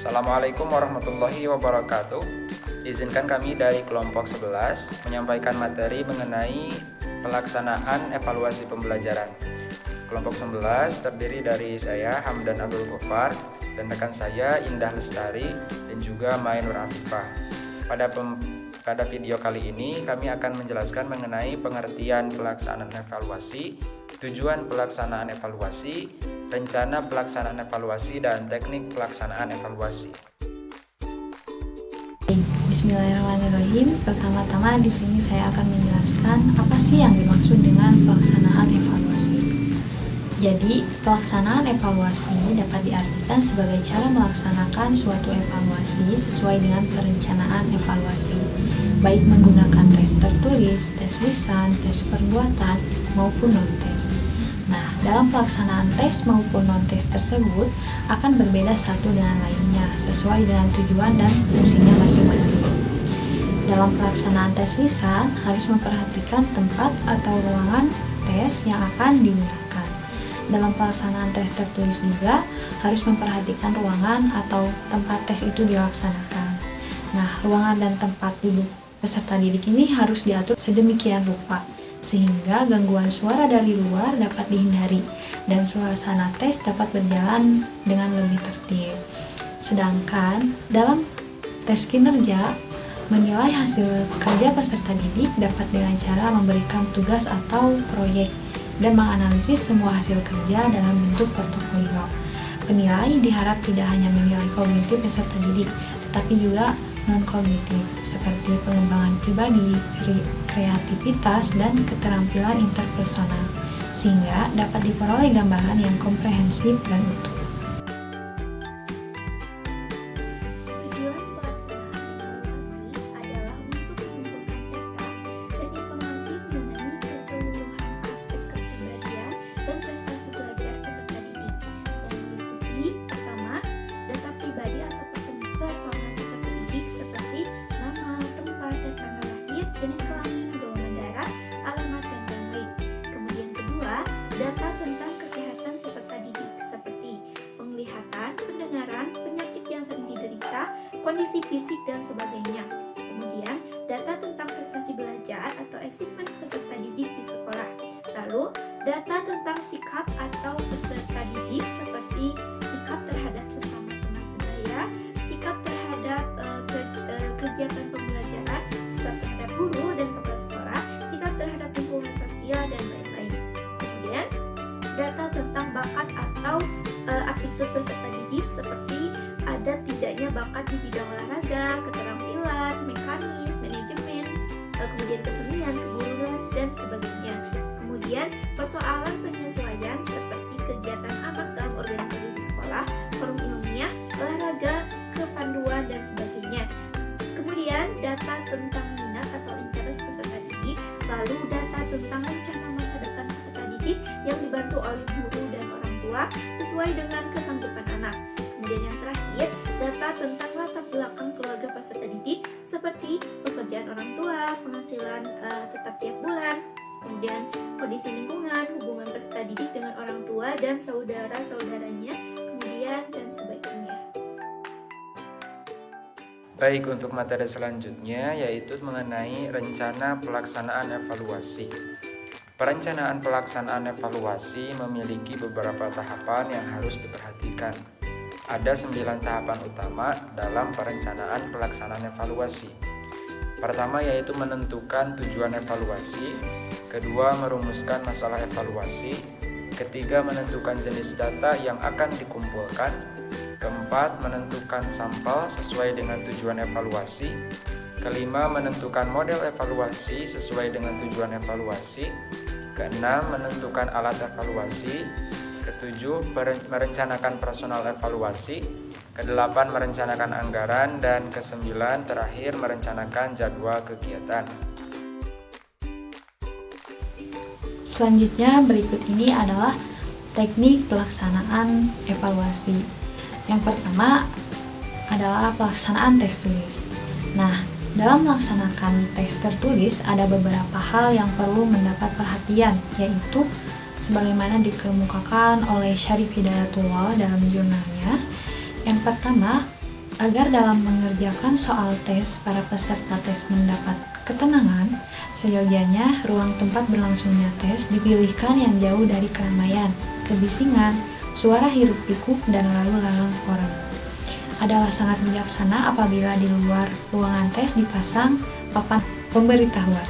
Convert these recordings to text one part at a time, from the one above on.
Assalamualaikum warahmatullahi wabarakatuh. Izinkan kami dari kelompok 11 menyampaikan materi mengenai pelaksanaan evaluasi pembelajaran. Kelompok 11 terdiri dari saya, Hamdan Abdul Ghaffar, dan rekan saya, Indah Lestari, dan juga Mainur Afifah. Pada video kali ini, kami akan menjelaskan mengenai pengertian pelaksanaan evaluasi, tujuan pelaksanaan evaluasi, rencana pelaksanaan evaluasi, dan teknik pelaksanaan evaluasi. Bismillahirrahmanirrahim. Pertama-tama di sini saya akan menjelaskan apa sih yang dimaksud dengan pelaksanaan evaluasi. Jadi, pelaksanaan evaluasi dapat diartikan sebagai cara melaksanakan suatu evaluasi sesuai dengan perencanaan evaluasi, baik menggunakan tes tertulis, tes lisan, tes perbuatan, maupun non-tes. Nah, dalam pelaksanaan tes maupun non-tes tersebut akan berbeda satu dengan lainnya sesuai dengan tujuan dan fungsinya masing-masing. Dalam pelaksanaan tes lisan harus memperhatikan tempat atau ruangan tes yang akan digunakan. Dalam pelaksanaan tes tertulis juga harus memperhatikan ruangan atau tempat tes itu dilaksanakan. Nah, ruangan dan tempat duduk peserta didik ini harus diatur sedemikian rupa sehingga gangguan suara dari luar dapat dihindari dan suasana tes dapat berjalan dengan lebih tertib. Sedangkan dalam tes kinerja, menilai hasil kerja peserta didik dapat dengan cara memberikan tugas atau proyek dan menganalisis semua hasil kerja dalam bentuk portofolio. Penilai diharap tidak hanya menilai kognitif peserta didik, tetapi juga non-kognitif, seperti pengembangan pribadi, kreativitas, dan keterampilan interpersonal, sehingga dapat diperoleh gambaran yang komprehensif dan utuh. Jenis kelamin, golongan darah, alamat, dan lain-lain. Kemudian kedua, data tentang kesehatan peserta didik seperti penglihatan, pendengaran, penyakit yang sering diderita, kondisi fisik, dan sebagainya. Kemudian data tentang prestasi belajar atau achievement peserta didik di sekolah. Lalu data tentang sikap atau peserta didik seperti sikap terhadap sesama teman sebaya, sikap terhadap kegiatan pembelajaran, sikap terhadap guru dan kepala sekolah, sikap terhadap lingkungan sosial, dan lain-lain. Kemudian data tentang bakat atau aptitud peserta didik seperti ada tidaknya bakat di bidang olahraga, keterampilan, mekanis, manajemen, kemudian kesenian, keguruan, dan sebagainya. Kemudian persoalan penyesuaian seperti kegiatan anak dalam organisasi di sekolah, forum ilmiah, olahraga, kepanduan, dan sebagainya. Kemudian data tentang minat atau interest peserta didik, lalu data tentang rencana masa depan peserta didik yang dibantu oleh guru dan orang tua sesuai dengan kesanggupan anak. Kemudian yang terakhir, data tentang latar belakang keluarga peserta didik seperti pekerjaan orang tua, penghasilan tetap tiap bulan, kemudian kondisi lingkungan, hubungan peserta didik dengan orang tua dan saudara-saudaranya, kemudian dan sebagainya. Baik, untuk materi selanjutnya yaitu mengenai rencana pelaksanaan evaluasi. Perencanaan pelaksanaan evaluasi memiliki beberapa tahapan yang harus diperhatikan. Ada 9 tahapan utama dalam perencanaan pelaksanaan evaluasi. Pertama yaitu menentukan tujuan evaluasi, kedua merumuskan masalah evaluasi, ketiga menentukan jenis data yang akan dikumpulkan, keempat, menentukan sampel sesuai dengan tujuan evaluasi. Kelima, menentukan model evaluasi sesuai dengan tujuan evaluasi. Keenam, menentukan alat evaluasi. Ketujuh, merencanakan personal evaluasi. Kedelapan, merencanakan anggaran. Dan kesembilan, terakhir, merencanakan jadwal kegiatan. Selanjutnya berikut ini adalah teknik pelaksanaan evaluasi. Yang pertama adalah pelaksanaan tes tulis. Nah, dalam melaksanakan tes tertulis ada beberapa hal yang perlu mendapat perhatian, yaitu sebagaimana dikemukakan oleh Syarif Hidayatullah dalam jurnalnya. Yang pertama, Agar dalam mengerjakan soal tes, para peserta tes mendapat ketenangan, seyogianya ruang tempat berlangsungnya tes dipilihkan yang jauh dari keramaian, kebisingan, suara hiruk-pikuk, dan lalu lalang orang. Adalah sangat bijaksana apabila di luar ruangan tes dipasang papan pemberitahuan.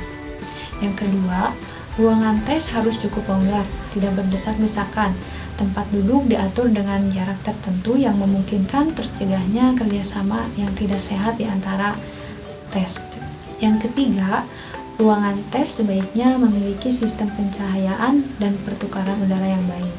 Yang kedua, ruangan tes harus cukup longgar, tidak berdesak-desakan. Tempat duduk diatur dengan jarak tertentu yang memungkinkan tercegahnya kerjasama yang tidak sehat di antara tes. Yang ketiga, ruangan tes sebaiknya memiliki sistem pencahayaan dan pertukaran udara yang baik.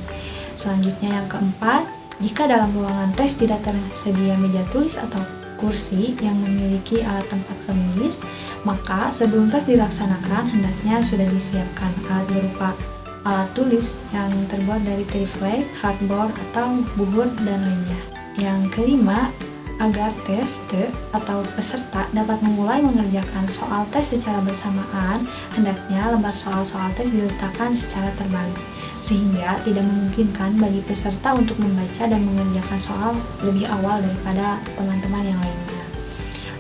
Selanjutnya yang keempat, jika dalam ruangan tes tidak tersedia meja tulis atau kursi yang memiliki alat tempat penulis, maka sebelum tes dilaksanakan hendaknya sudah disiapkan alat berupa alat tulis yang terbuat dari triplek, hardboard, atau buhur, dan lainnya. Yang kelima, agar tester atau peserta dapat memulai mengerjakan soal tes secara bersamaan, hendaknya lembar soal-soal tes diletakkan secara terbalik, sehingga tidak memungkinkan bagi peserta untuk membaca dan mengerjakan soal lebih awal daripada teman-teman yang lainnya.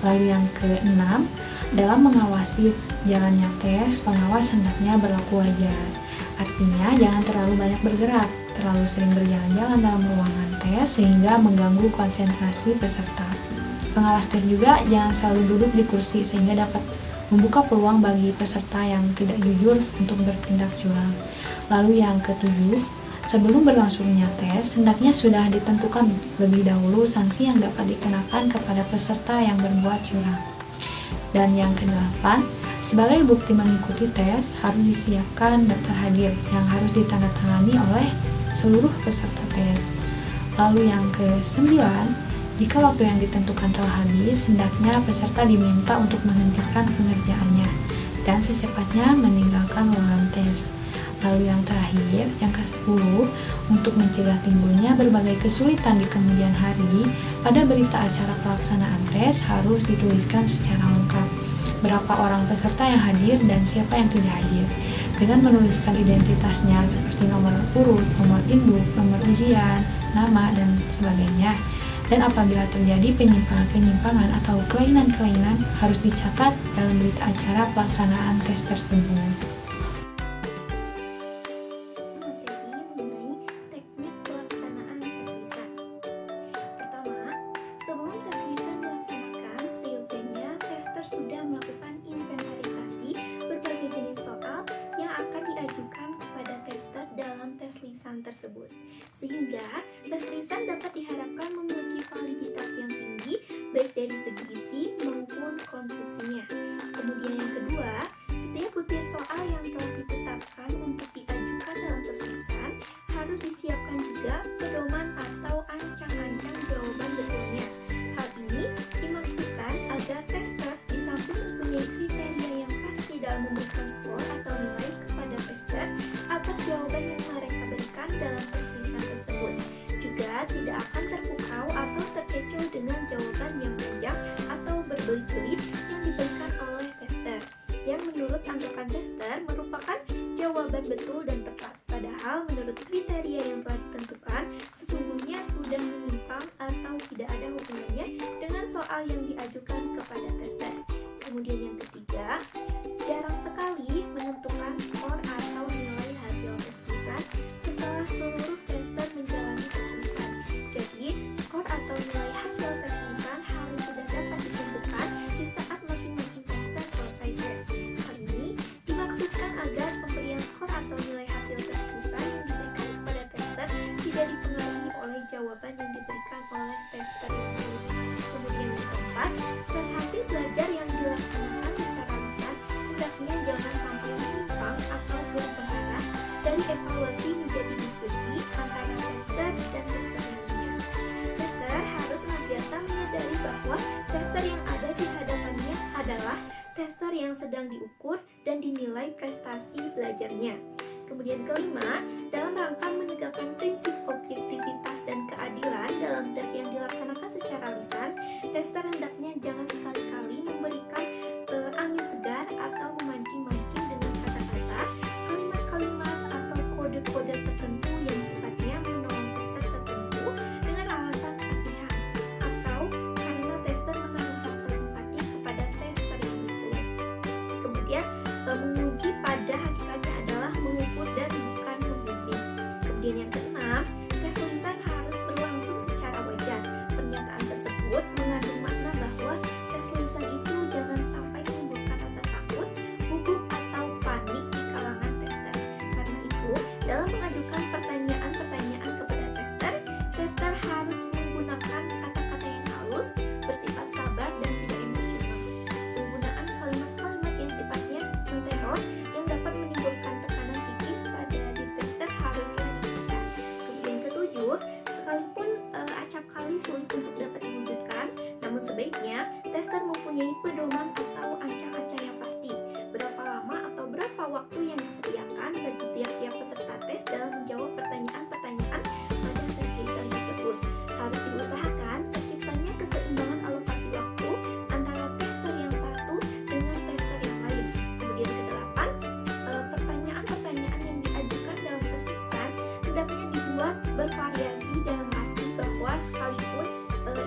Lalu yang keenam, dalam mengawasi jalannya tes, pengawas hendaknya berlaku wajar. Artinya, jangan terlalu banyak bergerak, terlalu sering berjalan-jalan dalam ruangan tes sehingga mengganggu konsentrasi peserta. Pengawas tes juga jangan selalu duduk di kursi sehingga dapat membuka peluang bagi peserta yang tidak jujur untuk bertindak curang. Lalu yang ketujuh, sebelum berlangsungnya tes, hendaknya sudah ditentukan lebih dahulu sanksi yang dapat dikenakan kepada peserta yang berbuat curang. Dan yang kedelapan, sebagai bukti mengikuti tes, harus disiapkan daftar hadir yang harus ditandatangani oleh seluruh peserta tes. Lalu yang kesembilan, jika waktu yang ditentukan telah habis, hendaknya peserta diminta untuk menghentikan pengerjaannya dan secepatnya meninggalkan ruangan tes. Lalu yang terakhir, yang ke-10, untuk mencegah timbulnya berbagai kesulitan di kemudian hari, pada berita acara pelaksanaan tes harus dituliskan secara lengkap berapa orang peserta yang hadir dan siapa yang tidak hadir, dengan menuliskan identitasnya seperti nomor urut, nomor induk, nomor ujian, nama, dan sebagainya. Dan apabila terjadi penyimpangan-penyimpangan atau kelainan-kelainan harus dicatat dalam berita acara pelaksanaan tes tersebut. Sudah melakukan inventarisasi berbagai jenis soal yang akan diajukan kepada tester dalam tes lisan tersebut, sehingga tes lisan dapat diharapkan memiliki validitas yang tinggi baik dari segi isi maupun konstruksinya. Kemudian yang kedua, setiap butir soal yang telah ditetapkan untuk diajukan dalam tes lisan harus disiapkan juga pedoman atau ancang-ancang jawaban betulnya. Hal ini dimaksudkan agar tester mempunyai kriteria yang pasti dalam memberikan skor atau nilai kepada tester atas jawaban yang mereka berikan dalam tes lisan tersebut. Juga tidak akan terpukau atau terkecoh dengan jawaban yang panjang atau berbelit-belit yang diberikan oleh tester, yang menurut anggapan tester merupakan jawaban betul dan tepat, padahal menurut kriteria yang telah ditentukan sesungguhnya sudah menyimpang atau tidak ada hubungannya dengan soal yang diajukan kepada tester. Kemudian yang ketiga, jarang sekali menentukan skor atau nilai hasil tes lisan setelah seluruh tester menjalani tes lisan. Jadi, skor atau nilai hasil tes lisan harus sudah dapat ditentukan di saat masing-masing tester selesai tes. Hal ini dimaksudkan agar pemberian skor atau nilai hasil tes lisan yang diberikan kepada tester tidak dipengaruhi oleh jawaban yang diberikan oleh tester tersebut. Kemudian yang keempat, tes hasil belajar yang dilaksanakan secara lisan hendaknya jangan sampai menyimpang atau berpengaruh dari evaluasi menjadi diskusi antara tester dan tester lainnya. Tester harus senantiasa menyadari bahwa tester yang ada di hadapannya adalah tester yang sedang diukur dan dinilai prestasi belajarnya. Kemudian kelima, dalam rangka menegakkan prinsip objektivitas dan keadilan dalam tes yang dilaksanakan secara lisan, tester hendaknya jangan sekali-kali memberikan angin segar atau memancing-mancing dengan kata-kata, kalimat-kalimat atau kode-kode tertentu yang sifatnya menolong tester tertentu dengan alasan kasihan atau karena Kemudian yang keenam, tes tulisan harus berlangsung secara wajar. Pernyataan tersebut mengandung makna bahwa tes tulisan itu jangan sampai menimbulkan rasa takut, gugup, atau panik di kalangan tester. Karena itu, dalam mengajukan pertanyaan-pertanyaan kepada tester harus menggunakan kata-kata yang halus, bersifat sabar, dan tidak emosional. Penggunaan kalimat-kalimat yang sifatnya menteror yang dapat menimbulkan tekanan psikis pada diri tester haruslah dicegah. Kemudian ketujuh, sekalipun acap kali sulit untuk dapat diwujudkan, namun sebaiknya tester mempunyai pedoman atau ancang-ancang yang pasti. Berapa lama atau berapa waktu yang disediakan bagi tiap-tiap peserta tes dalam menjawab pertanyaan-pertanyaan pada tes tulisan tersebut. Harus diusahakan terciptanya keseimbangan alokasi waktu antara tester yang satu dengan tester yang lain. Kemudian kedelapan, pertanyaan-pertanyaan yang diajukan dalam tes tulisan hendaknya dibuat bervariasi dalam arti bahwa sekalipun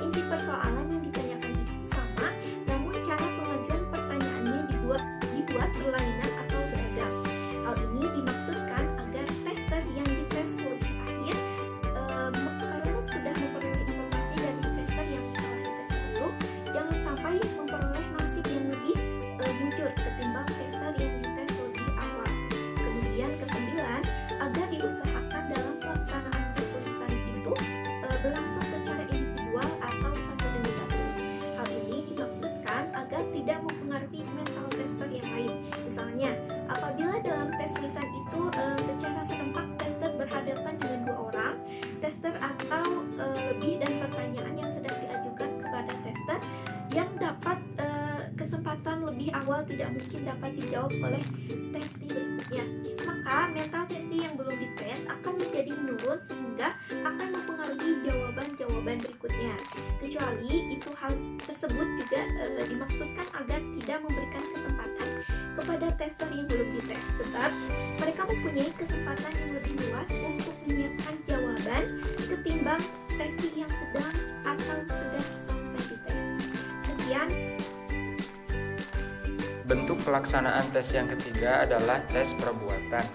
inti persoalan yang ditanyakan itu sama, namun cara pengajuan pertanyaannya dibuat berlainan atau beragam. Hal ini dimaksudkan agar tester yang dites lebih akhir karena sudah memperoleh informasi dari tester yang telah dites dahulu, jangan sampai memperoleh nasib yang lebih mujur ketimbang tester yang dites lebih awal. Kemudian kesembilan, agar diusahakan dalam pelaksanaan tes tulisan itu berlangsung secara individual atau satu demi satu. Hal ini dimaksudkan agar tidak mempengaruhi mental tester yang lain. Misalnya, apabila dalam tes tulisan itu secara serempak tester berhadapan dengan 2 orang, tester atau lebih, dan pertanyaan yang sedang diajukan kepada tester yang dapat kesempatan lebih awal tidak mungkin dapat dijawab oleh testi berikutnya, maka mental testi yang belum dites akan menjadi menurun sehingga akan mempengaruhi jawaban-jawaban berikutnya. Kecuali itu hal tersebut juga dimaksudkan agar tidak memberikan kesempatan kepada tester yang belum dites, sebab mereka mempunyai kesempatan yang lebih luas untuk menyiapkan jawaban ketimbang testi yang sedang atau sudah selesai dites. Sekian. Bentuk pelaksanaan tes yang ketiga adalah tes perbuatan.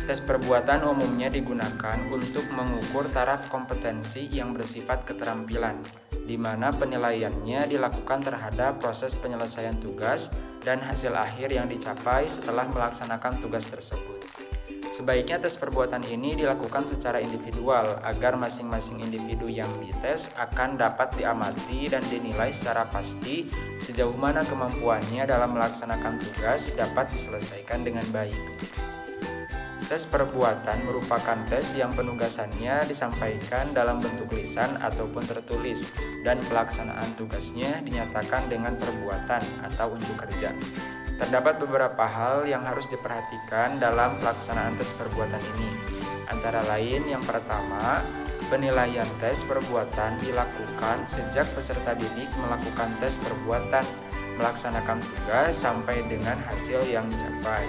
Tes perbuatan umumnya digunakan untuk mengukur taraf kompetensi yang bersifat keterampilan, di mana penilaiannya dilakukan terhadap proses penyelesaian tugas dan hasil akhir yang dicapai setelah melaksanakan tugas tersebut. Sebaiknya tes perbuatan ini dilakukan secara individual agar masing-masing individu yang dites akan dapat diamati dan dinilai secara pasti sejauh mana kemampuannya dalam melaksanakan tugas dapat diselesaikan dengan baik. Tes perbuatan merupakan tes yang penugasannya disampaikan dalam bentuk lisan ataupun tertulis dan pelaksanaan tugasnya dinyatakan dengan perbuatan atau unjuk kerja. Terdapat beberapa hal yang harus diperhatikan dalam pelaksanaan tes perbuatan ini. Antara lain, yang pertama, penilaian tes perbuatan dilakukan sejak peserta didik melakukan tes perbuatan, melaksanakan tugas sampai dengan hasil yang dicapai.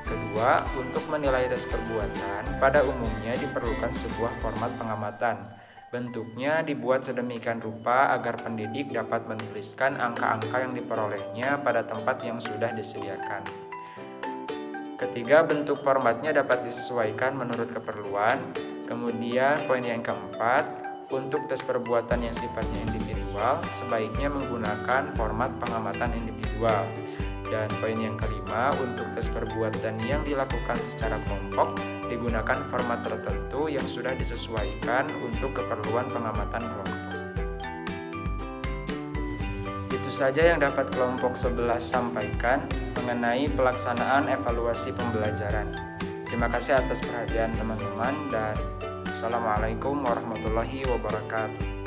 Kedua, untuk menilai tes perbuatan, pada umumnya diperlukan sebuah format pengamatan. Bentuknya dibuat sedemikian rupa agar pendidik dapat menuliskan angka-angka yang diperolehnya pada tempat yang sudah disediakan. Ketiga, bentuk formatnya dapat disesuaikan menurut keperluan. Kemudian poin yang keempat, untuk tes perbuatan yang sifatnya individual, sebaiknya menggunakan format pengamatan individual. Dan poin yang kelima, untuk tes perbuatan yang dilakukan secara kelompok, digunakan format tertentu yang sudah disesuaikan untuk keperluan pengamatan kelompok. Itu saja yang dapat kelompok 11 sampaikan mengenai pelaksanaan evaluasi pembelajaran. Terima kasih atas perhatian teman-teman dan Assalamualaikum warahmatullahi wabarakatuh.